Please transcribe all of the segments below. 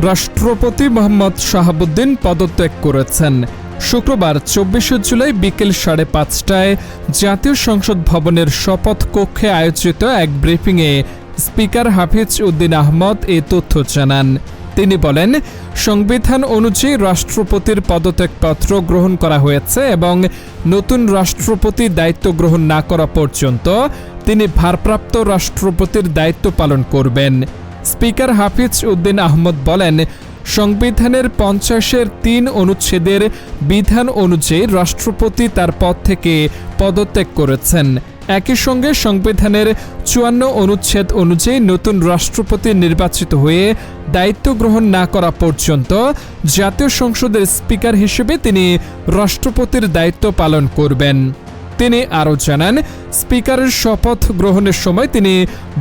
রাষ্ট্রপতি মোহাম্মদ শাহাবুদ্দিন পদত্যাগ করেছেন। শুক্রবার ২৪ জুলাই বিকেল ৫:৩০টায় জাতীয় সংসদ ভবনের শপথ কক্ষে আয়োজিত এক ব্রিফিংয়ে স্পিকার হাফিজ উদ্দিন আহমদ এ তথ্য জানান। তিনি বলেন, সংবিধান অনুযায়ী রাষ্ট্রপতির পদত্যাগপত্র গ্রহণ করা হয়েছে এবং নতুন রাষ্ট্রপতি দায়িত্ব গ্রহণ না করা পর্যন্ত তিনি ভারপ্রাপ্ত রাষ্ট্রপতির দায়িত্ব পালন করবেন। স্পিকার হাফিজ উদ্দিন আহমদ বলেন, সংবিধানের ৫০-৩ অনুচ্ছেদের বিধান অনুযায়ী রাষ্ট্রপতি তার পদ থেকে পদত্যাগ করেছেন। একই সঙ্গে সংবিধানের ৫৪ অনুচ্ছেদ অনুযায়ী নতুন রাষ্ট্রপতি নির্বাচিত হয়ে দায়িত্ব গ্রহণ না করা পর্যন্ত জাতীয় সংসদের স্পিকার হিসেবে তিনি রাষ্ট্রপতির দায়িত্ব পালন করবেন। তিনি আরও জানান, স্পিকারের শপথ গ্রহণের সময় তিনি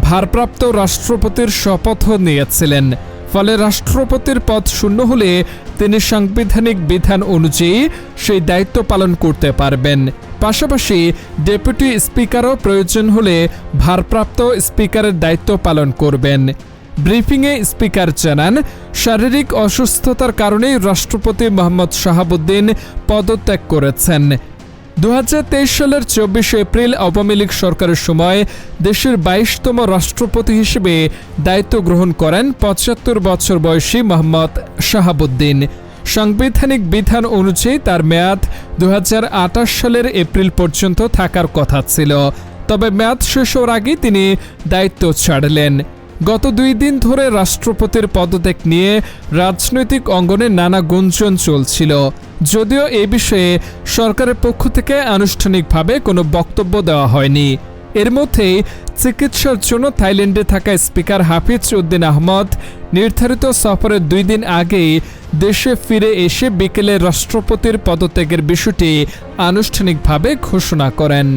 ভারপ্রাপ্ত রাষ্ট্রপতির শপথও নিয়েছিলেন। ফলে রাষ্ট্রপতির পদ শূন্য হলে তিনি সাংবিধানিক বিধান অনুযায়ী সেই দায়িত্ব পালন করতে পারবেন। পাশাপাশি ডেপুটি স্পিকারও প্রয়োজন হলে ভারপ্রাপ্ত স্পিকারের দায়িত্ব পালন করবেন। ব্রিফিংয়ে স্পিকার জানান, শারীরিক অসুস্থতার কারণেই রাষ্ট্রপতি মোহাম্মদ শাহাবুদ্দিন পদত্যাগ করেছেন। ২০২৩ সালের ২৪ এপ্রিল আওয়ামী লীগ সরকারের সময় দেশের ২২তম রাষ্ট্রপতি হিসেবে দায়িত্ব গ্রহণ করেন ৭৫ বছর বয়সী মোহাম্মদ শাহাবুদ্দিন। সাংবিধানিক বিধান অনুযায়ী তার মেয়াদ ২০২৮ সালের এপ্রিল পর্যন্ত থাকার কথা ছিল। তবে মেয়াদ শেষ হওয়ার আগেই তিনি দায়িত্ব ছাড়লেন। গত ২ দিন ধরে রাষ্ট্রপতির পদত্যাগ নিয়ে রাজনৈতিক অঙ্গনে নানা গুঞ্জন চলছিল, যদিও এ বিষয়ে সরকারের পক্ষ থেকে আনুষ্ঠানিকভাবে কোনো বক্তব্য দেওয়া হয়নি। এর মধ্যেই চিকিৎসার জন্য থাইল্যান্ডে থাকা স্পিকার হাফিজ উদ্দিন আহমদ নির্ধারিত সফরের ২ দিন আগেই দেশে ফিরে এসে বিকেলে রাষ্ট্রপতির পদত্যাগের বিষয়টি আনুষ্ঠানিকভাবে ঘোষণা করেন।